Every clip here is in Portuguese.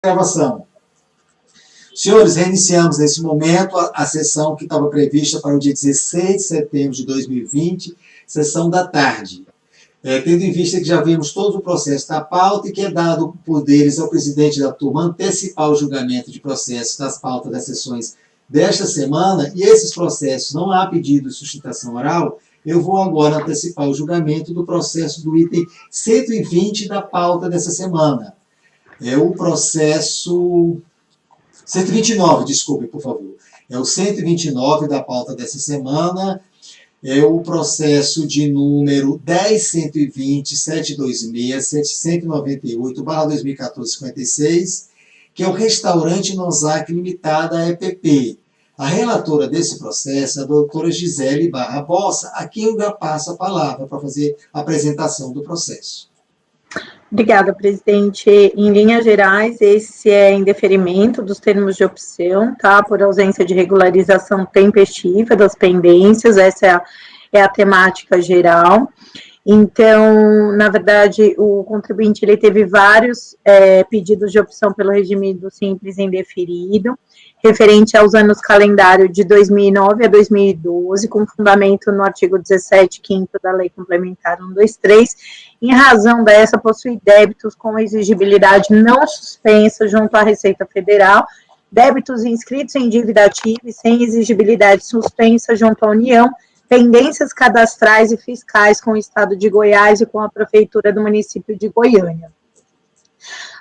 Gravação. Senhores, reiniciamos nesse momento a sessão que estava prevista para o dia 16 de setembro de 2020, sessão da tarde. Tendo em vista que já vimos todo o processo da pauta e que é dado poderes ao presidente da turma antecipar o julgamento de processos das pautas das sessões desta semana, e esses processos não há pedido de sustentação oral, eu vou agora antecipar o julgamento do processo do item 120 da pauta dessa semana. É o processo 129, desculpe, por favor. É o 129 da pauta dessa semana, é o processo de número 10.120.726.798/2014-56, que é o restaurante Nozac Limitada EPP. A relatora desse processo é a doutora Gisele Barbosa, a quem eu já passo a palavra para fazer a apresentação do processo. Obrigada, presidente. Em linhas gerais, esse é em deferimento dos termos de opção, tá? Por ausência de regularização tempestiva das pendências, essa é a temática geral. Então, na verdade, o contribuinte ele teve vários pedidos de opção pelo regime do simples indeferido, referente aos anos calendário de 2009 a 2012, com fundamento no artigo 17, 5º da Lei Complementar 123, em razão dessa, possui débitos com exigibilidade não suspensa junto à Receita Federal, débitos inscritos em dívida ativa e sem exigibilidade suspensa junto à União, pendências cadastrais e fiscais com o Estado de Goiás e com a Prefeitura do município de Goiânia.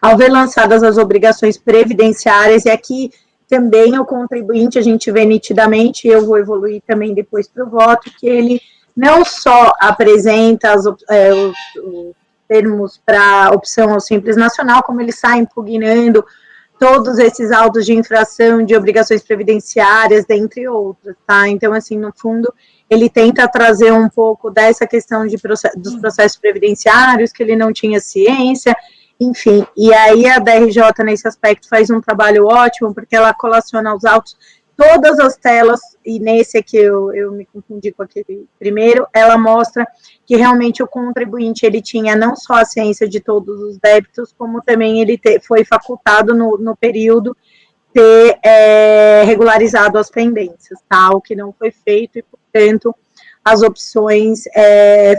Ao ver lançadas as obrigações previdenciárias, e aqui também o contribuinte, a gente vê nitidamente, eu vou evoluir também depois para o voto, que ele não só apresenta os termos para opção ao Simples Nacional, como ele sai impugnando todos esses autos de infração de obrigações previdenciárias, dentre outros, tá? Então, assim, no fundo, ele tenta trazer um pouco dessa questão dos processos previdenciários, que ele não tinha ciência, enfim, e aí a DRJ, nesse aspecto, faz um trabalho ótimo, porque ela colaciona os autos, todas as telas, e nesse aqui eu me confundi com aquele primeiro, ela mostra que realmente o contribuinte, ele tinha não só a ciência de todos os débitos, como também ele foi facultado no período ter regularizado as pendências, tá? O que não foi feito e, portanto, as opções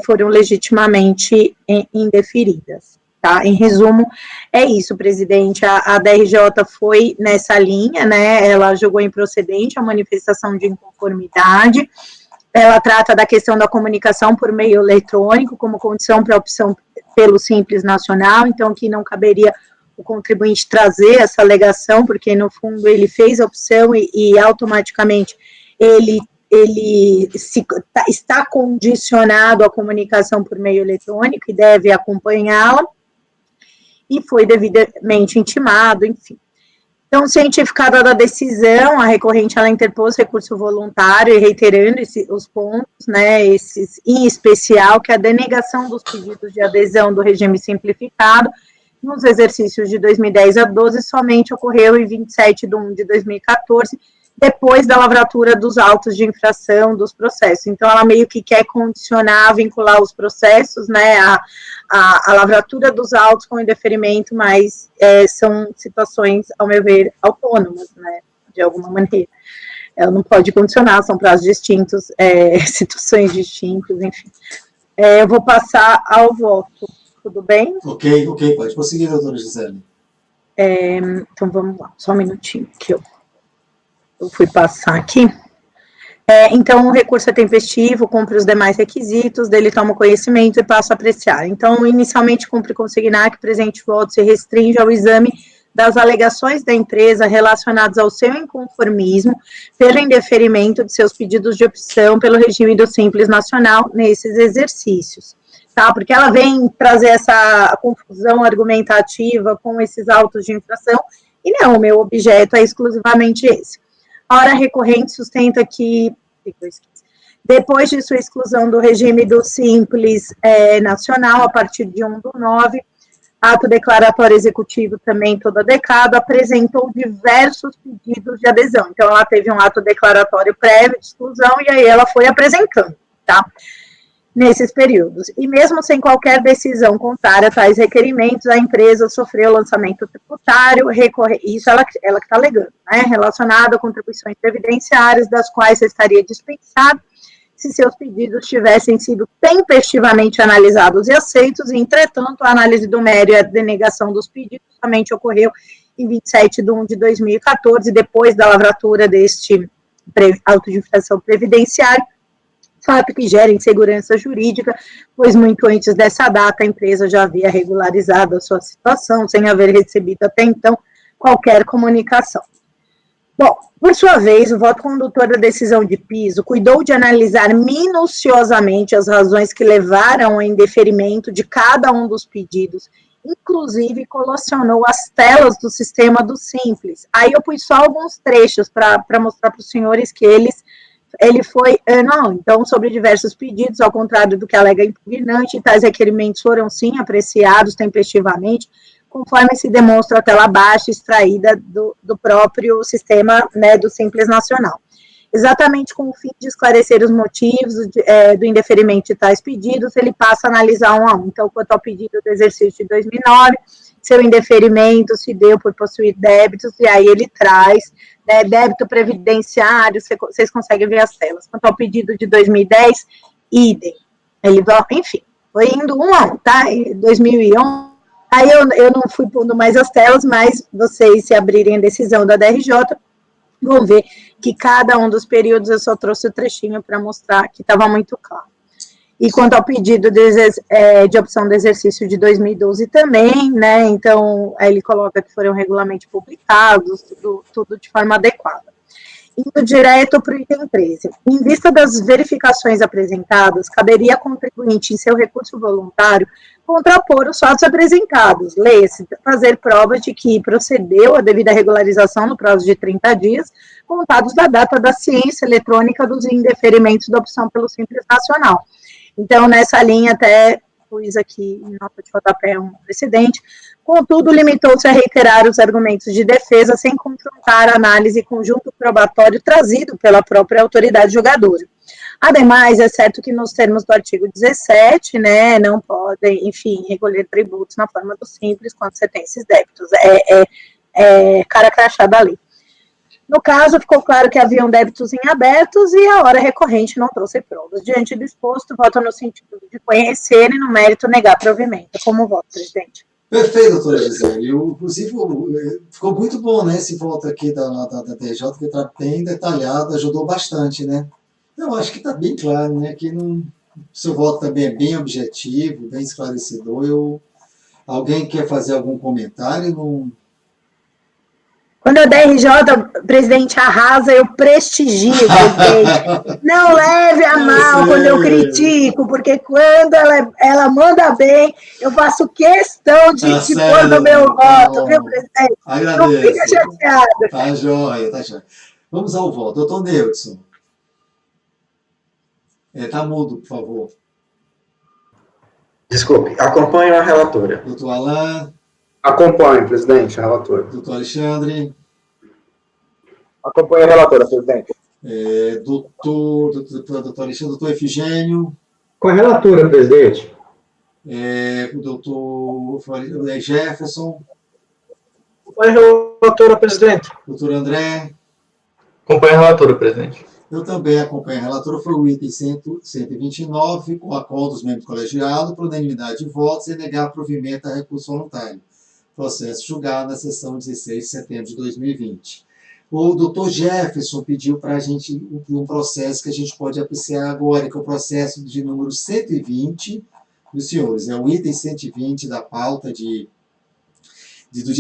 foram legitimamente indeferidas. Tá? Em resumo, é isso, presidente. A DRJ foi nessa linha, né? Ela julgou improcedente a manifestação de inconformidade. Ela trata da questão da comunicação por meio eletrônico como condição para a opção pelo Simples Nacional, então que não caberia o contribuinte trazer essa alegação, porque no fundo ele fez a opção e automaticamente ele está condicionado à comunicação por meio eletrônico e deve acompanhá-la, e foi devidamente intimado, enfim. Então, cientificada da decisão, a recorrente, ela interpôs recurso voluntário, e reiterando os pontos, né, esses, em especial, que a denegação dos pedidos de adesão do regime simplificado, nos exercícios de 2010 a 12, somente ocorreu em 27 de 1 de 2014, depois da lavratura dos autos de infração dos processos. Então, ela meio que quer condicionar, vincular os processos, né, a lavratura dos autos com o indeferimento, mas são situações, ao meu ver, autônomas, né, de alguma maneira. Ela não pode condicionar, são prazos distintos, situações distintas, enfim. Eu vou passar ao voto, tudo bem? Ok, pode prosseguir, doutora Gisele. Então, vamos lá, só um minutinho, que eu fui passar aqui. Então, o recurso é tempestivo, cumpre os demais requisitos, dele toma conhecimento e passa a apreciar. Então, inicialmente, cumpre consignar que o presente voto se restringe ao exame das alegações da empresa relacionadas ao seu inconformismo pelo indeferimento de seus pedidos de opção pelo regime do Simples Nacional nesses exercícios, tá? Porque ela vem trazer essa confusão argumentativa com esses autos de infração, e não, o meu objeto é exclusivamente esse. A hora recorrente sustenta que, depois de sua exclusão do regime do Simples Nacional, a partir de 1/9, ato declaratório executivo também todo adecado, apresentou diversos pedidos de adesão. Então, ela teve um ato declaratório prévio de exclusão e aí ela foi apresentando, tá? nesses períodos. E mesmo sem qualquer decisão contrária a tais requerimentos, a empresa sofreu lançamento tributário, isso ela que está alegando, né, relacionado a contribuições previdenciárias, das quais estaria dispensado se seus pedidos tivessem sido tempestivamente analisados e aceitos. Entretanto, a análise do mérito e a denegação dos pedidos somente ocorreu em 27 de 1 de 2014, depois da lavratura deste auto de infração previdenciária, fato que gera insegurança jurídica, pois muito antes dessa data a empresa já havia regularizado a sua situação, sem haver recebido até então qualquer comunicação. Bom, por sua vez, o voto condutor da decisão de piso cuidou de analisar minuciosamente as razões que levaram ao indeferimento de cada um dos pedidos, inclusive colacionou as telas do sistema do Simples. Aí eu pus só alguns trechos para mostrar para os senhores que ele foi, então, sobre diversos pedidos, ao contrário do que alega impugnante, tais requerimentos foram, sim, apreciados tempestivamente, conforme se demonstra a tela abaixo, extraída do próprio sistema, né, do Simples Nacional. Exatamente com o fim de esclarecer os motivos do indeferimento de tais pedidos, ele passa a analisar um a um. Então, quanto ao pedido do exercício de 2009, seu indeferimento se deu por possuir débitos, e aí ele traz, né, débito previdenciário, vocês conseguem ver as telas. Quanto ao pedido de 2010, idem. Ele, enfim, foi indo um a um, tá? Em 2011, aí eu não fui pondo mais as telas, mas vocês, se abrirem a decisão da DRJ, vão ver que cada um dos períodos eu só trouxe o trechinho para mostrar que estava muito claro. E quanto ao pedido de opção de exercício de 2012 também, né, então ele coloca que foram regularmente publicados, tudo de forma adequada. Indo direto para o item 13. Em vista das verificações apresentadas, caberia ao contribuinte, em seu recurso voluntário, contrapor os fatos apresentados, leia-se, fazer provas de que procedeu a devida regularização no prazo de 30 dias, contados da data da ciência eletrônica dos indeferimentos da opção pelo Simples Nacional. Então, nessa linha, até pus aqui em nota de rodapé um precedente. Contudo, limitou-se a reiterar os argumentos de defesa sem confrontar a análise conjunto probatório trazido pela própria autoridade julgadora. Ademais, é certo que nos termos do artigo 17, né, não podem, enfim, recolher tributos na forma do Simples quando você tem esses débitos. Cara crachá da lei. No caso, ficou claro que haviam débitos em abertos e a hora recorrente não trouxe provas. Diante do exposto, voto no sentido de conhecer e, no mérito, negar provimento. Como voto, presidente? Perfeito, doutora Gisele. Inclusive, ficou muito bom, né, esse voto aqui da DRJ, que está bem detalhado, ajudou bastante, né? Eu acho que está bem claro, né, que seu voto também é bem objetivo, bem esclarecedor. Alguém quer fazer algum comentário? Quando a DRJ, presidente, arrasa, eu prestigio, presidente. Não leve a mal quando eu critico, porque quando ela manda bem, eu faço questão de pôr no meu voto, viu, presidente? Agradeço. Não fica chateado. Tá joia, tá joia. Vamos ao voto. Doutor Neudson. Tá mudo, por favor. Desculpe, acompanho a relatora. Doutor Alain. Acompanho, presidente, a relatora. Doutor Alexandre. Acompanho a relatora, presidente. Doutor Alexandre, doutor Efigênio. Com a relatora, presidente. Doutor Jefferson. Acompanho a relatora, presidente. Doutor André. Acompanho a relatora, presidente. Eu também acompanho a relatora, foi o item 129, com a qual dos membros colegiados, por unanimidade de votos, e negar provimento a recurso voluntário. Processo julgado na sessão 16 de setembro de 2020. O doutor Jefferson pediu para a gente um processo que a gente pode apreciar agora, que é o processo de número 120 dos senhores. É o item 120 da pauta do dia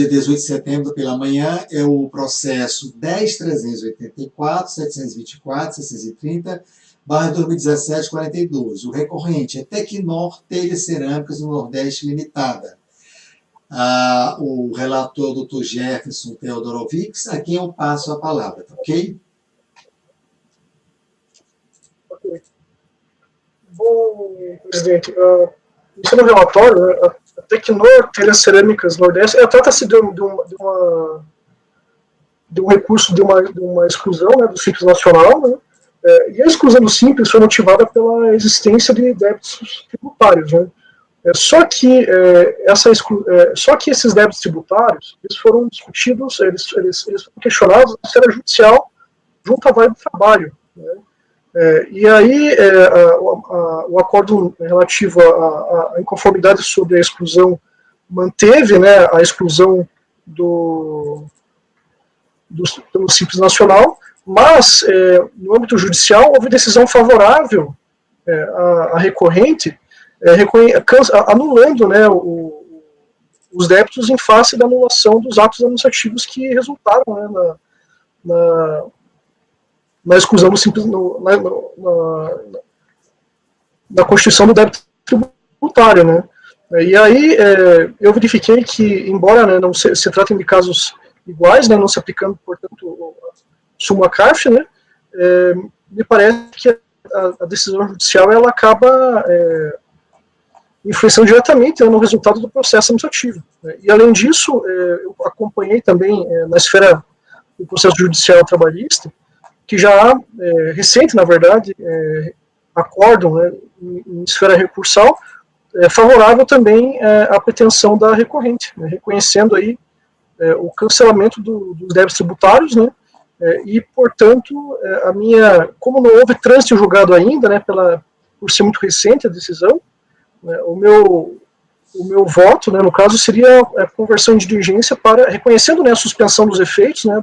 18 de setembro pela manhã, é o processo 10.384.724.630/2017-42. O recorrente é Tecnor Telhas Cerâmicas do Nordeste Limitada. O relator, doutor Jefferson Teodorovics, a quem eu passo a palavra, tá ok? Bom, presidente, isso no relatório, né, a Tecnor Telhas Cerâmicas Nordeste, trata-se de um recurso de uma exclusão, né, do Simples Nacional, né, E a exclusão do simples foi motivada pela existência de débitos tributários, né? Só que esses débitos tributários eles foram discutidos, eles foram questionados na esfera judicial junto à vara do trabalho, né? E aí o acordo relativo à inconformidade sobre a exclusão manteve, né, a exclusão do Simples Nacional, mas no âmbito judicial houve decisão favorável à recorrente, anulando, né, os débitos em face da anulação dos atos administrativos que resultaram, né, na exclusão do simples, na constituição do débito tributário, né. E aí eu verifiquei que, embora, né, não se tratem de casos iguais, né, não se aplicando, portanto, summa carf, né, me parece que a decisão judicial ela acaba influenciando diretamente, né, no resultado do processo administrativo, né. E, além disso, eu acompanhei também, na esfera do processo judicial trabalhista, que já há, recente, na verdade, acórdão, né, em esfera recursal, favorável também à pretensão da recorrente, né, reconhecendo aí o cancelamento dos débitos tributários, né, e, portanto, como não houve trânsito julgado ainda, né, por ser muito recente a decisão, né, o meu voto, né, no caso, seria a conversão em diligência reconhecendo, né, a suspensão dos efeitos, né,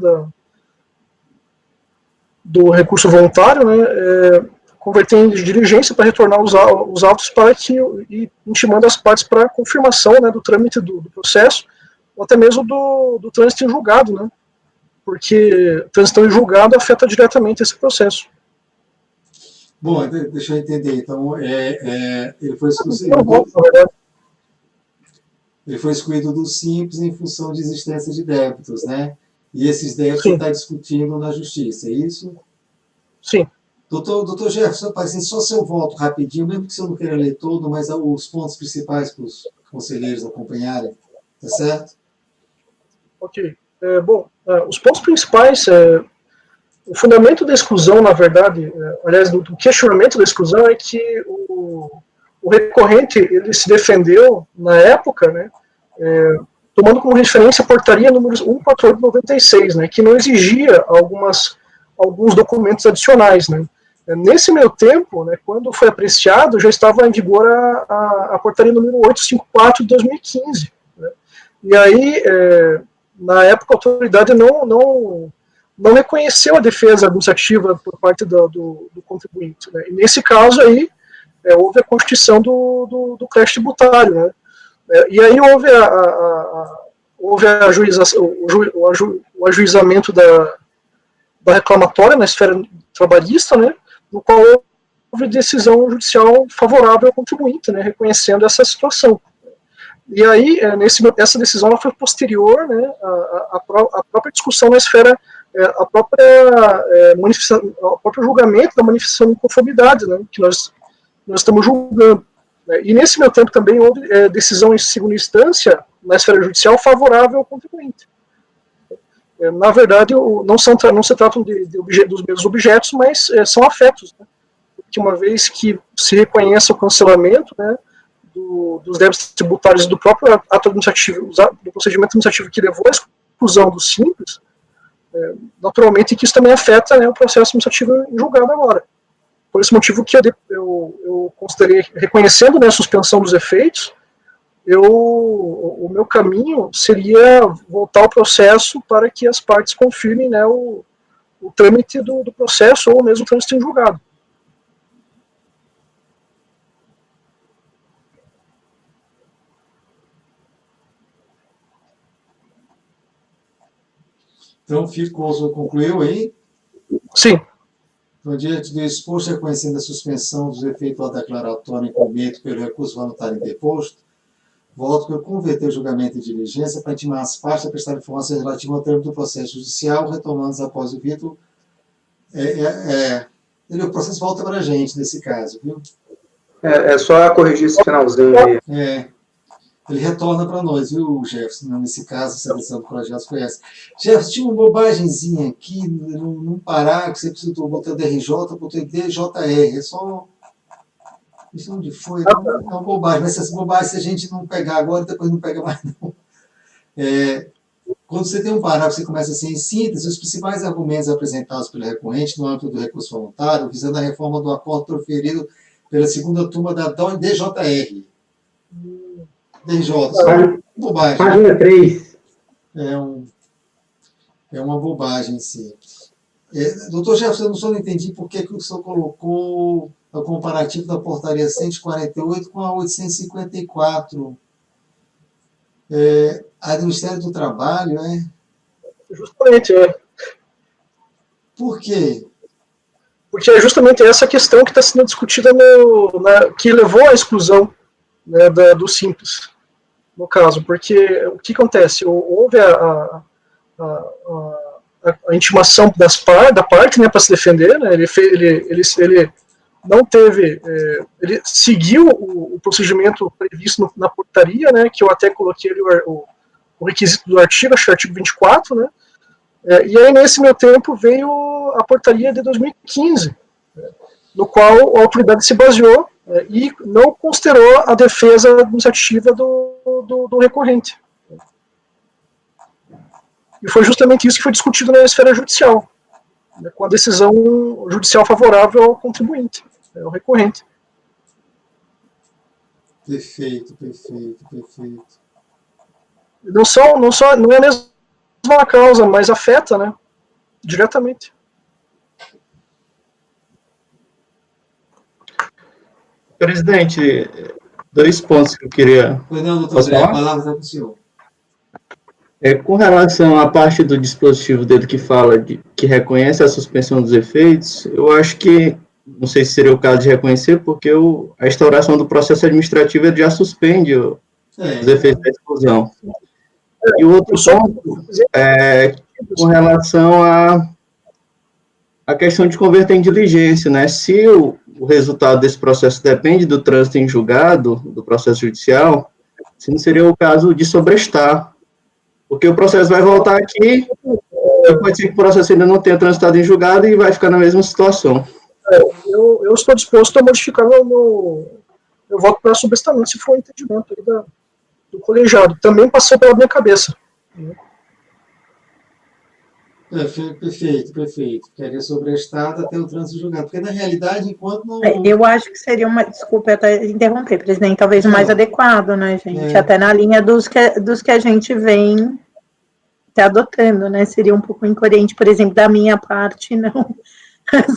do recurso voluntário, né, converter em diligência para retornar os autos e intimando as partes para confirmação, né, do trâmite do processo, ou até mesmo do trânsito em julgado, né, porque trânsito em julgado afeta diretamente esse processo. Bom, deixa eu entender. Então, ele foi excluído do Simples em função de existência de débitos, né? E esses débitos você está discutindo na justiça, é isso? Sim. Doutor Jefferson, só seu voto rapidinho, mesmo que você não queira ler todo, mas os pontos principais para os conselheiros acompanharem, tá certo? Ok. Os pontos principais, o fundamento da exclusão, na verdade, aliás, do questionamento da exclusão é que o recorrente, ele se defendeu, na época, né, tomando como referência a portaria número 148/96, né, que não exigia alguns documentos adicionais, né. Nesse meio tempo, né, quando foi apreciado, já estava em vigor a portaria número 854 de 2015. Né. E aí, na época, a autoridade não reconheceu a defesa administrativa por parte do contribuinte, né. E nesse caso aí, houve a constituição do crédito tributário, né. E aí houve o ajuizamento da reclamatória na esfera trabalhista, né, no qual houve decisão judicial favorável ao contribuinte, né, reconhecendo essa situação. E aí, essa decisão ela foi posterior, né, à própria discussão na esfera, ao próprio julgamento da manifestação de inconformidade, né, que nós estamos julgando. E nesse meu tempo também houve decisão em segunda instância, na esfera judicial, favorável ao contribuinte. Na verdade, não se tratam dos mesmos objetos, mas são afetos, né? Porque uma vez que se reconheça o cancelamento, né, dos débitos tributários do próprio ato administrativo, do procedimento administrativo que levou à exclusão do simples, naturalmente que isso também afeta, né, o processo administrativo em julgado agora. Por esse motivo que eu considerei, reconhecendo, né, a suspensão dos efeitos, o meu caminho seria voltar ao processo para que as partes confirmem, né, o trâmite do processo ou mesmo o trâmite em julgado. Então, Ficoso concluiu aí? Sim. Então, diante do exposto, reconhecendo a suspensão dos efeitos da declaratória incumbente pelo recurso voluntário interposto, voto por converter o julgamento em diligência para intimar as partes a prestar informações relativas ao termo do processo judicial, retomando após o vídeo. O processo volta para a gente, nesse caso, viu? É só corrigir esse finalzinho aí. Ele retorna para nós, viu, Jefferson? Nesse caso, a seleção do projeto foi essa. Jefferson, tinha uma bobagemzinha aqui, num parágrafo, você precisa botar DRJ, botou DJR, é só... Isso onde foi? Não é uma bobagem, mas essas bobagens, se a gente não pegar agora, depois não pega mais, não. Quando você tem um parágrafo, você começa assim, em síntese, os principais argumentos apresentados pelo recorrente no âmbito do recurso voluntário, visando a reforma do acordo proferido pela segunda turma da DJR. DJ, bobagem. Página 3. É uma bobagem, sim. Doutor Jefferson, eu só não entendi por que o senhor colocou o comparativo da portaria 148 com a 854. A do Ministério do Trabalho, Justamente, Por quê? Porque é justamente essa questão que está sendo discutida, que levou à exclusão, né, do Simples, no caso. Porque o que acontece? Houve a intimação da parte, né, para se defender, né, ele não teve, ele seguiu o procedimento previsto na portaria, né, que eu até coloquei ali o requisito do artigo, acho que é o artigo 24, né, e aí nesse meu tempo veio a portaria de 2015, no qual a autoridade se baseou e não considerou a defesa administrativa do recorrente. E foi justamente isso que foi discutido na esfera judicial, né, com a decisão judicial favorável ao contribuinte, ao recorrente. Perfeito. Não é a mesma causa, mas afeta, né, diretamente. Presidente, 2 pontos que eu queria... Pois não, doutor André, a palavra está com o senhor. Com relação à parte do dispositivo dele que fala que reconhece a suspensão dos efeitos, eu acho que, não sei se seria o caso de reconhecer, porque a instauração do processo administrativo ele já suspende os efeitos da exclusão. E o outro ponto é com relação à questão de converter em diligência, né? Se o resultado desse processo depende do trânsito em julgado, do processo judicial, se não seria o caso de sobrestar, porque o processo vai voltar aqui, pode ser que o processo ainda não tenha transitado em julgado e vai ficar na mesma situação. Eu estou disposto a modificar meu voto para sobrestamento, se for o entendimento aí do colegiado. Também passou pela minha cabeça. Perfeito. Queria sobrestar até o trânsito julgado. Porque, na realidade, enquanto não... Eu acho que seria desculpa eu até interromper, presidente, talvez o mais adequado, né, gente? Até na linha dos que a gente vem adotando, né? Seria um pouco incoerente, por exemplo, da minha parte, não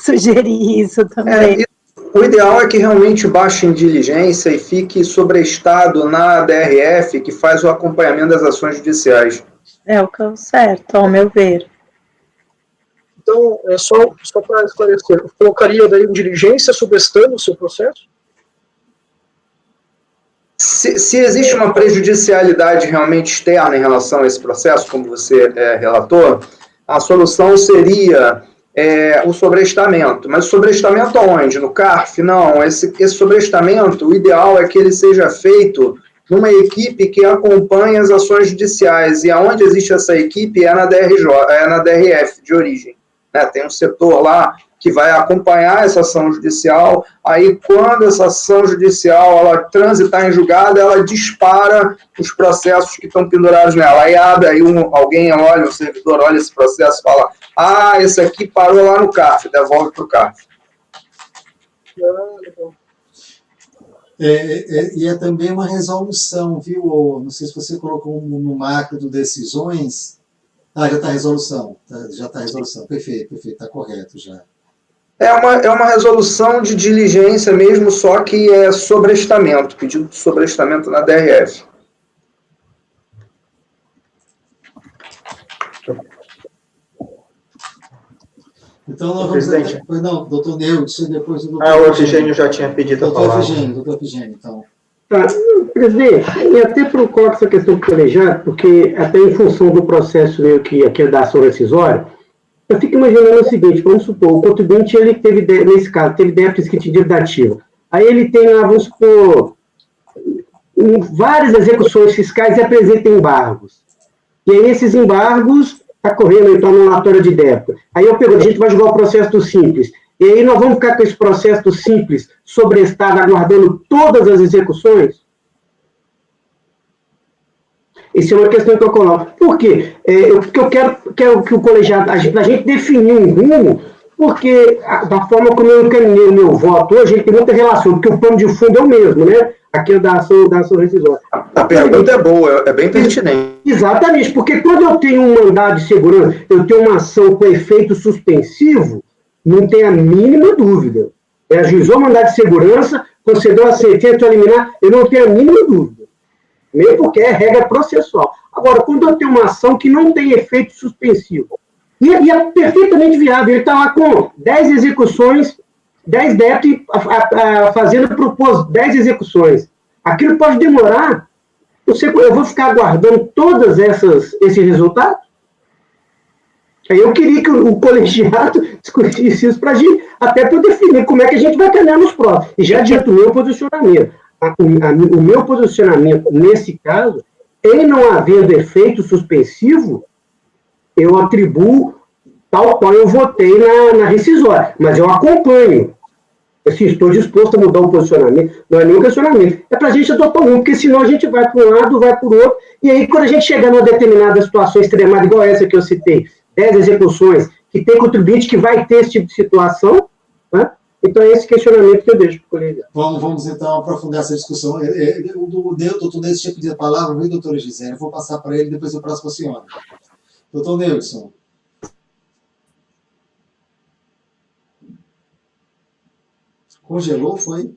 sugerir isso também. O ideal é que realmente baixe em diligência e fique sobrestado na DRF, que faz o acompanhamento das ações judiciais. É o que é o certo, ao meu ver. Então, só para esclarecer, eu colocaria daí em diligência sobrestando o seu processo? Se existe uma prejudicialidade realmente externa em relação a esse processo, como você relatou, a solução seria o sobrestamento. Mas o sobrestamento aonde? No CARF? Não, esse sobrestamento, o ideal é que ele seja feito numa equipe que acompanha as ações judiciais, e aonde existe essa equipe é na DRF de origem. Né? Tem um setor lá que vai acompanhar essa ação judicial, aí quando essa ação judicial ela transitar em julgado, ela dispara os processos que estão pendurados nela, aí abre, aí alguém olha, o servidor olha esse processo e fala, esse aqui parou lá no CARF, devolve para o CARF. E é também uma resolução, viu? Não sei se você colocou no macro do decisões. Já está a resolução. Perfeito, está correto já. É uma resolução de diligência mesmo, só que é sobrestamento, pedido de sobrestamento na DRF. Então, nós vamos... Presidente. Pois não, doutor Neudson, depois do doutor... O Efigênio já tinha pedido a palavra. Doutor Efigênio, então. Tá, presidente, e até coloco essa questão do colegiado, porque até em função do processo meio que aquele da ação rescisória, eu fico imaginando o seguinte, vamos supor, o contribuinte, ele teve, nesse caso, teve déficit de dívida ativa. Aí ele tem lá, vamos supor, várias execuções fiscais e apresenta embargos. E aí esses embargos está correndo então na relatória de débito. Aí eu pergunto, a gente vai julgar o processo do Simples. E aí nós vamos ficar com esse processo do Simples sobrestado, aguardando todas as execuções? Essa é uma questão que eu coloco. Por quê? Porque eu quero que o colegiado, a gente definir um rumo, porque da forma como eu encaminhei o meu voto hoje, a gente tem muita relação, porque o plano de fundo é o mesmo, né? Aquele da ação rescisória. A pergunta é boa, é bem pertinente. Exatamente, porque quando eu tenho um mandado de segurança, eu tenho uma ação com efeito suspensivo, não tem a mínima dúvida. Ajuizou o mandado de segurança, concedeu a sentença liminar, eu não tenho a mínima dúvida. Mesmo porque é regra processual. Agora, quando eu tenho uma ação que não tem efeito suspensivo, e é perfeitamente viável, ele está lá com 10 execuções, 10 débitos, a Fazenda propôs 10 execuções. Aquilo pode demorar. Eu vou ficar aguardando todos esses resultados? Aí eu queria que o colegiado discutisse isso para a gente, até para definir como é que a gente vai caminhar nos próximos. E já adianto o meu posicionamento. O meu posicionamento, nesse caso, em não havendo efeito suspensivo, eu atribuo tal qual eu votei na rescisória. Mas eu acompanho. Assim, estou disposto a mudar o posicionamento. Não é nenhum questionamento. É para a gente adotar um, porque senão a gente vai para um lado, vai para o outro. E aí, quando a gente chegar numa determinada situação extremada, igual essa que eu citei, 10 execuções, que tem contribuinte que vai ter esse tipo de situação, né? Então, é esse questionamento que eu deixo para o colega. Vamos então aprofundar essa discussão. O doutor Neilson tinha pedido a palavra, viu, doutora Gisele? Eu vou passar para ele, depois eu passo para a senhora. Doutor Neilson. Congelou, foi?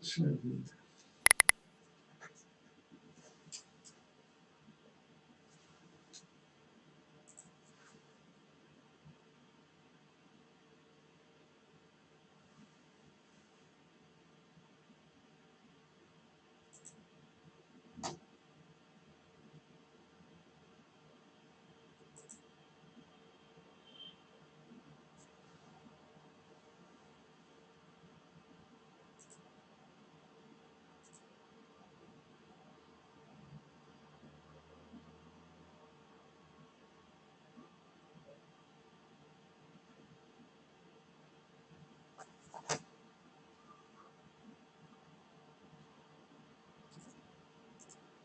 Deixa eu ver.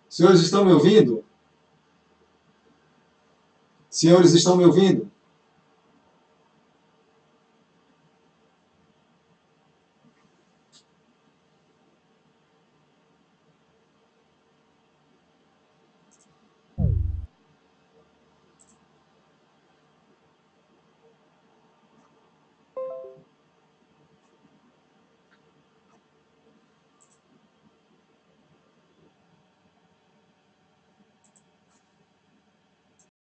Senhores, estão me ouvindo? Senhores, estão me ouvindo?